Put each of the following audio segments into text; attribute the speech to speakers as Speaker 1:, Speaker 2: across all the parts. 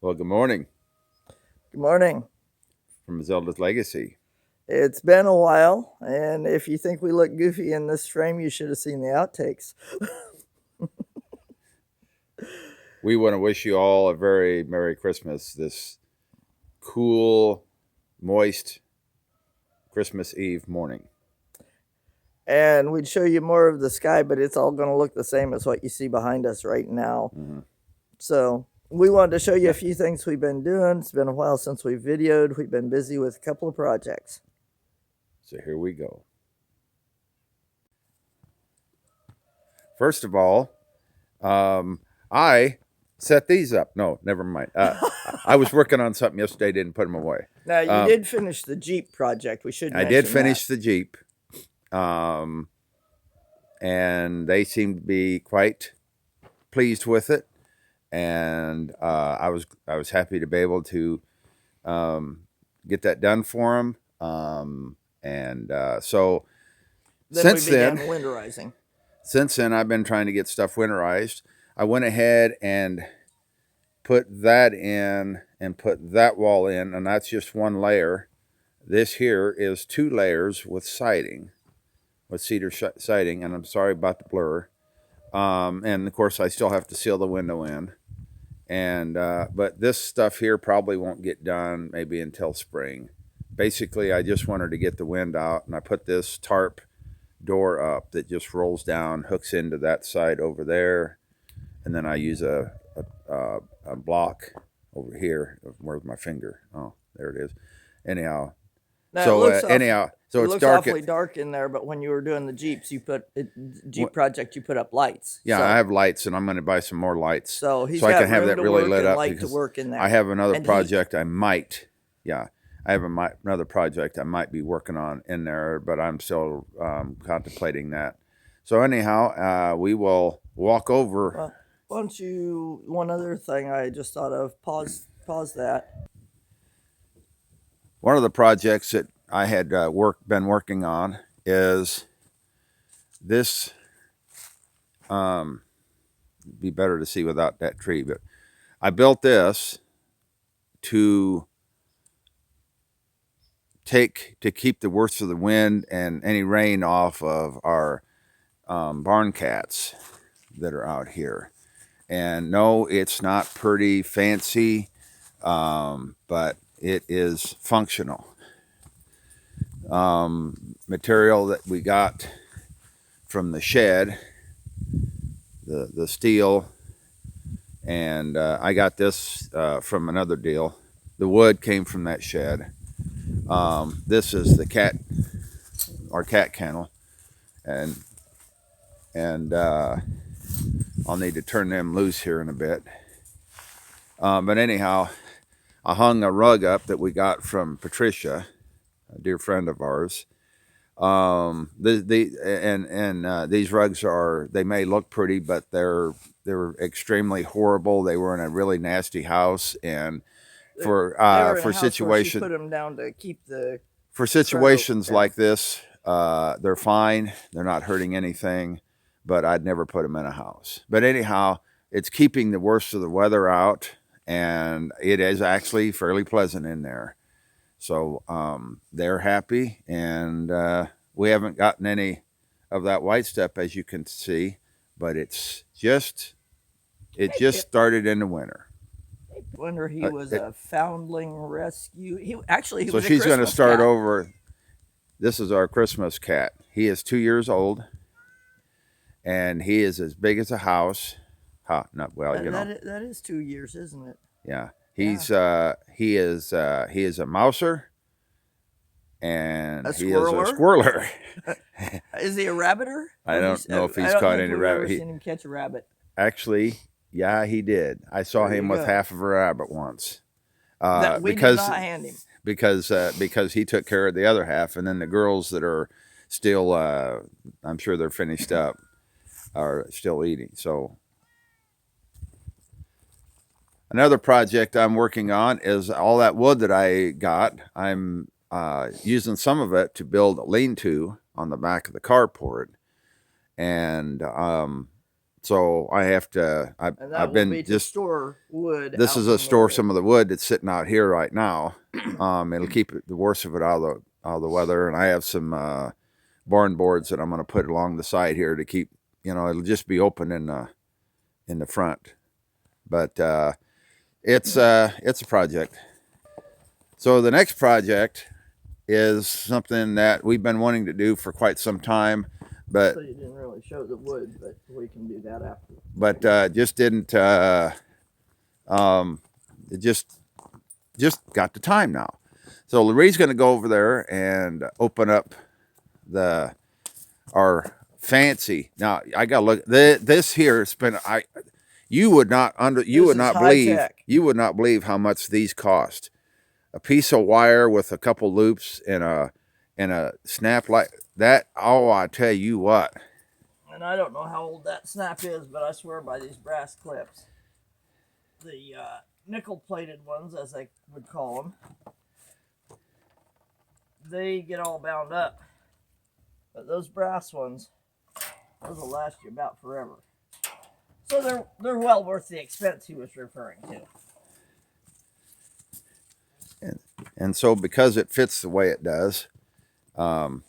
Speaker 1: Well, good morning
Speaker 2: Good morning.
Speaker 1: from Azelda's Legacy.
Speaker 2: It's been a while, and if you think we look goofy in this frame, you should have seen the outtakes.
Speaker 1: We want to wish you all a very Merry Christmas this cool, moist Christmas Eve morning.
Speaker 2: And we'd show you more of the sky, but it's all going to look the same as what you see behind us right now.
Speaker 1: Mm-hmm.
Speaker 2: So we wanted to show you a few things we've been doing. It's been a while since we've videoed. We've been busy with a couple of projects.
Speaker 1: So here we go. First of all, I set these up. No, never mind. I was working on something yesterday, didn't put them away.
Speaker 2: Now, you did finish the Jeep project. We should mention
Speaker 1: I did finish
Speaker 2: that.
Speaker 1: the Jeep. And they seemed to be quite pleased with it. And I was happy to be able to get that done for them. So
Speaker 2: Then
Speaker 1: since
Speaker 2: we began
Speaker 1: then,
Speaker 2: winterizing.
Speaker 1: Since then, I've been trying to get stuff winterized. I went ahead and put that in and put that wall in, and that's just one layer. This here is 2 layers with siding, with cedar siding, and I'm sorry about the blur. And of course, I still have to seal the window in. And but this stuff here probably won't get done maybe until spring. Basically, I just wanted to get the wind out, and I put this tarp door up that just rolls down, hooks into that side over there, and then I use a block over here. Where's my finger? Oh, there it is. Anyhow,
Speaker 2: Now,
Speaker 1: so
Speaker 2: it
Speaker 1: it's
Speaker 2: looks
Speaker 1: dark.
Speaker 2: awfully dark in there. But when you were doing the Jeeps, you put project, you put up lights.
Speaker 1: Yeah,
Speaker 2: so,
Speaker 1: I have lights, and I'm going to buy some more lights
Speaker 2: so he's
Speaker 1: so I
Speaker 2: got
Speaker 1: can have
Speaker 2: room
Speaker 1: that
Speaker 2: to
Speaker 1: really
Speaker 2: work
Speaker 1: lit
Speaker 2: and
Speaker 1: up
Speaker 2: light
Speaker 1: because
Speaker 2: to work in there.
Speaker 1: I have another
Speaker 2: And
Speaker 1: project I might. Yeah, I have another project I might be working on in there, but I'm still contemplating that. So anyhow, we will walk over.
Speaker 2: Well, why don't you? One other thing I just thought of. Pause that.
Speaker 1: One of the projects that I had been working on is this. Be better to see without that tree, but I built this to keep the worst of the wind and any rain off of our barn cats that are out here. And no, it's not pretty fancy, but it is functional. Material that we got from the shed, the steel, and I got this from another deal. The wood came from that shed. This is our cat kennel, and I'll need to turn them loose here in a bit. But anyhow, I hung a rug up that we got from Patricia, a dear friend of ours. These rugs they may look pretty, but they're extremely horrible. They were in a really nasty house, and for situations,
Speaker 2: put them down to keep the
Speaker 1: for situations like this, they're fine. They're not hurting anything, but I'd never put them in a house. But anyhow, it's keeping the worst of the weather out, and it is actually fairly pleasant in there. So they're happy, and we haven't gotten any of that white stuff, as you can see, but it just started in the winter.
Speaker 2: Wonder he was a foundling rescue. He
Speaker 1: So
Speaker 2: was
Speaker 1: she's going to start
Speaker 2: cat.
Speaker 1: over. This is our Christmas cat. He is 2 years old, and he is as big as a house. Not well,
Speaker 2: that is 2 years, isn't it?
Speaker 1: Yeah, he is a mouser, and he is a squirreler.
Speaker 2: Is he a rabbiter?
Speaker 1: I don't know if he's caught any rabbit.
Speaker 2: I've never seen him catch a rabbit.
Speaker 1: Actually, yeah, he did. I saw him with half of a rabbit once.
Speaker 2: We did not hand him
Speaker 1: because he took care of the other half, and then the girls that are still, I'm sure they're finished up, are still eating. So another project I'm working on is all that wood that I got. I'm using some of it to build a lean-to on the back of the carport, and So I have to.
Speaker 2: And that
Speaker 1: I've
Speaker 2: will
Speaker 1: been
Speaker 2: be to
Speaker 1: just
Speaker 2: store wood.
Speaker 1: This
Speaker 2: out
Speaker 1: is
Speaker 2: from
Speaker 1: a
Speaker 2: the
Speaker 1: store
Speaker 2: wood.
Speaker 1: some of the wood that's sitting out here right now. It'll keep the worst of it out of the weather, and I have some barn boards that I'm going to put along the side here to keep. It'll just be open in the front, but it's a project. So the next project is something that we've been wanting to do for quite some time, but
Speaker 2: So you didn't really show the wood, but we can do that after.
Speaker 1: But just didn't. It just got the time now. So Laurie's going to go over there and open up our fancy. Now I got to look. This here has been you would not believe how much these cost. A piece of wire with a couple loops and a snap like that. Oh, I tell you what.
Speaker 2: And I don't know how old that snap is, but I swear by these brass clips. The nickel-plated ones, as they would call them, they get all bound up. But those brass ones, those will last you about forever. So they're well worth the expense he was referring to.
Speaker 1: And so because it fits the way it does, you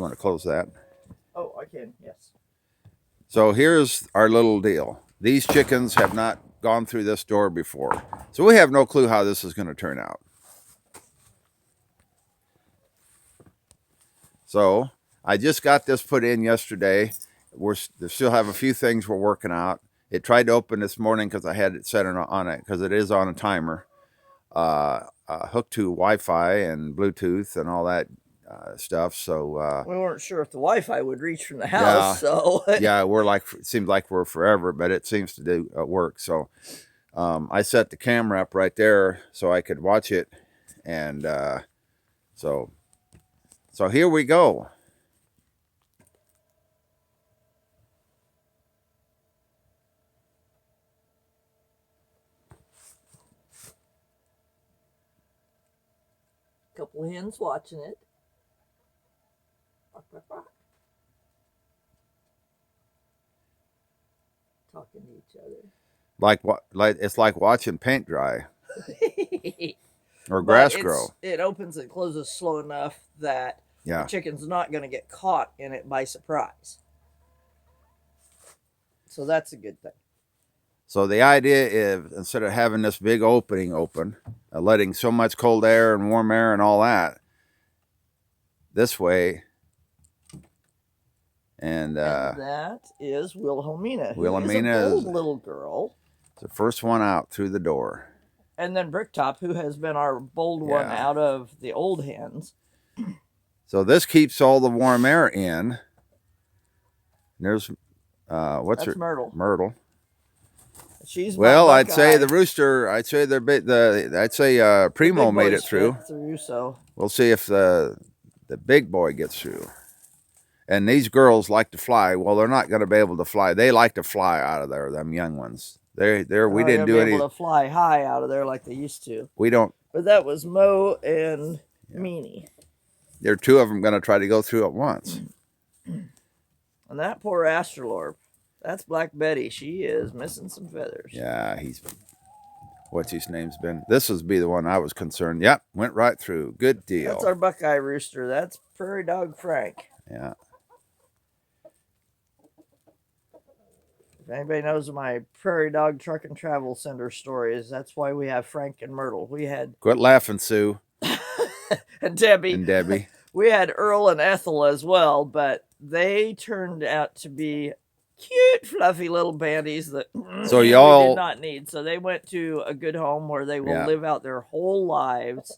Speaker 1: want to close that?
Speaker 2: Oh, I can, yes.
Speaker 1: So here's our little deal. These chickens have not gone through this door before. So we have no clue how this is going to turn out. So I just got this put in yesterday. We still have a few things we're working out. It tried to open this morning because I had it set on it because it is on a timer. Hooked to Wi-Fi and Bluetooth and all that stuff. So
Speaker 2: we weren't sure if the Wi-Fi would reach from the house. So
Speaker 1: yeah, it seems like we're forever, but it seems to do work. So I set the camera up right there so I could watch it, and so here we go.
Speaker 2: couple of hens watching it. Talking to each other.
Speaker 1: Like it's like watching paint dry or grass grow.
Speaker 2: It opens and closes slow enough that the chicken's not going to get caught in it by surprise. So that's a good thing.
Speaker 1: So the idea is, instead of having this big opening open, letting so much cold air and warm air and all that, this way. And
Speaker 2: that is Wilhelmina.
Speaker 1: Wilhelmina
Speaker 2: is a bold little girl.
Speaker 1: It's the first one out through the door.
Speaker 2: And then Bricktop, who has been our bold one out of the old hens.
Speaker 1: So this keeps all the warm air in. There's
Speaker 2: That's Myrtle.
Speaker 1: Myrtle.
Speaker 2: She's
Speaker 1: I'd say the rooster. I'd say Primo made it through.
Speaker 2: So
Speaker 1: we'll see if the big boy gets through. And these girls like to fly. Well, they're not going to be able to fly. They like to fly out of there. Them young ones. We didn't do any.
Speaker 2: Able to fly high out of there like they used to.
Speaker 1: We don't.
Speaker 2: But that was Mo and Meanie.
Speaker 1: There are two of them going to try to go through at once.
Speaker 2: And that poor astrolorp. That's Black Betty. She is missing some feathers.
Speaker 1: Yeah, what's his name's been? This would be the one I was concerned. Yep, went right through. Good deal.
Speaker 2: That's our Buckeye rooster. That's Prairie Dog Frank.
Speaker 1: Yeah.
Speaker 2: If anybody knows my Prairie Dog Truck and Travel Center stories, that's why we have Frank and Myrtle. We had...
Speaker 1: Quit laughing, Sue.
Speaker 2: and Debbie.
Speaker 1: And Debbie.
Speaker 2: We had Earl and Ethel as well, but they turned out to be cute, fluffy little bandies that we did not need. So they went to a good home where they will live out their whole lives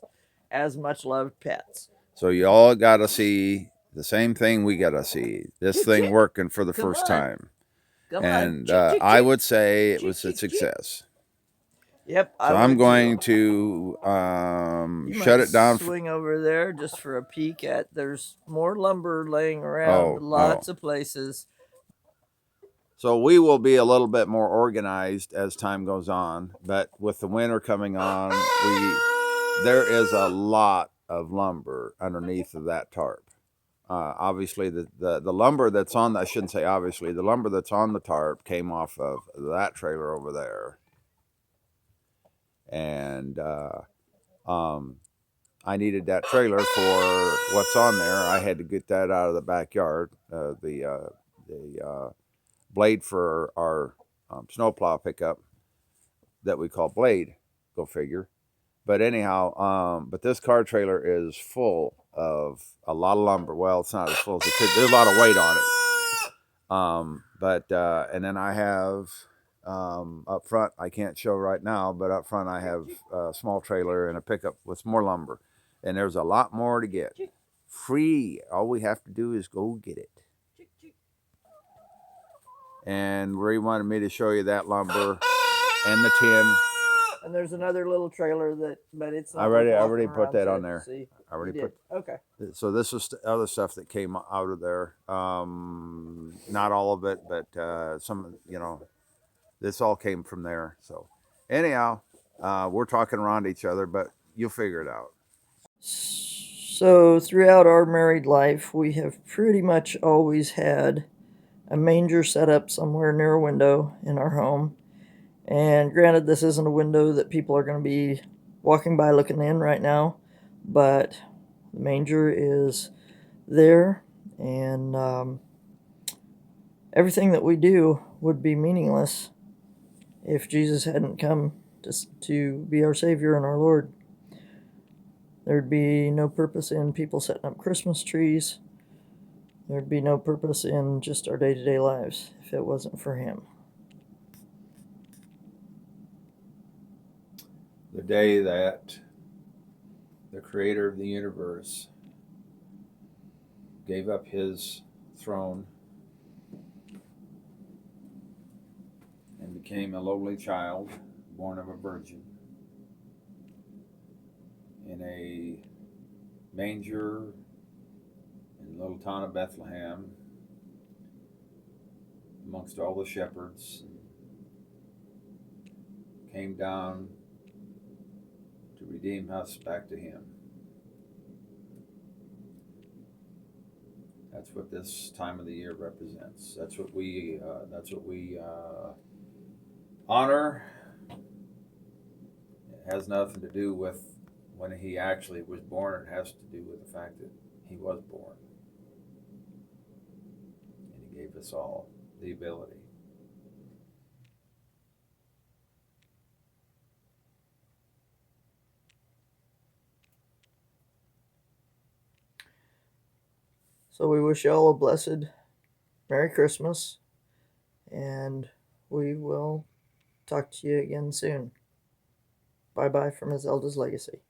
Speaker 2: as much loved pets.
Speaker 1: So y'all got to see the same thing we got to see. This thing working for the first time. And I would say it was a success.
Speaker 2: Yep.
Speaker 1: So I'm going to shut it down.
Speaker 2: Swing over there just for a peek at. There's more lumber laying around. Lots of places.
Speaker 1: So we will be a little bit more organized as time goes on. But with the winter coming on, there is a lot of lumber underneath of that tarp. obviously the lumber that's on, I shouldn't say obviously, the lumber that's on the tarp came off of that trailer over there. And I needed that trailer for what's on there. I had to get that out of the backyard. The blade for our snowplow pickup that we call Blade, go figure. But anyhow, but this car trailer is full of a lot of lumber. Well, it's not as full as it could. There's a lot of weight on it. And then I have up front, I can't show right now, but up front I have a small trailer and a pickup with more lumber. And there's a lot more to get. Free. All we have to do is go get it. And Ray wanted me to show you that lumber and the tin.
Speaker 2: And there's another little trailer but it's not.
Speaker 1: I already put that on there.
Speaker 2: See,
Speaker 1: I already put.
Speaker 2: Okay.
Speaker 1: So this is other stuff that came out of there. Not all of it, but some. This all came from there. So anyhow, we're talking around each other, but you'll figure it out.
Speaker 2: So throughout our married life, we have pretty much always had a manger set up somewhere near a window in our home. And granted, this isn't a window that people are going to be walking by looking in right now, but the manger is there, and everything that we do would be meaningless if Jesus hadn't come to be our Savior and our Lord. There'd be no purpose in people setting up Christmas trees. There'd be no purpose in just our day-to-day lives if it wasn't for Him.
Speaker 1: The day that the Creator of the universe gave up His throne and became a lowly child born of a virgin in a manger in the little town of Bethlehem amongst all the shepherds, came down to redeem us back to Him. That's what this time of the year represents. That's what we honor. It has nothing to do with when He actually was born. It has to do with the fact that He was born, and He gave us all the ability.
Speaker 2: So we wish you all a blessed Merry Christmas, and we will talk to you again soon. Bye-bye from Azelda's Legacy.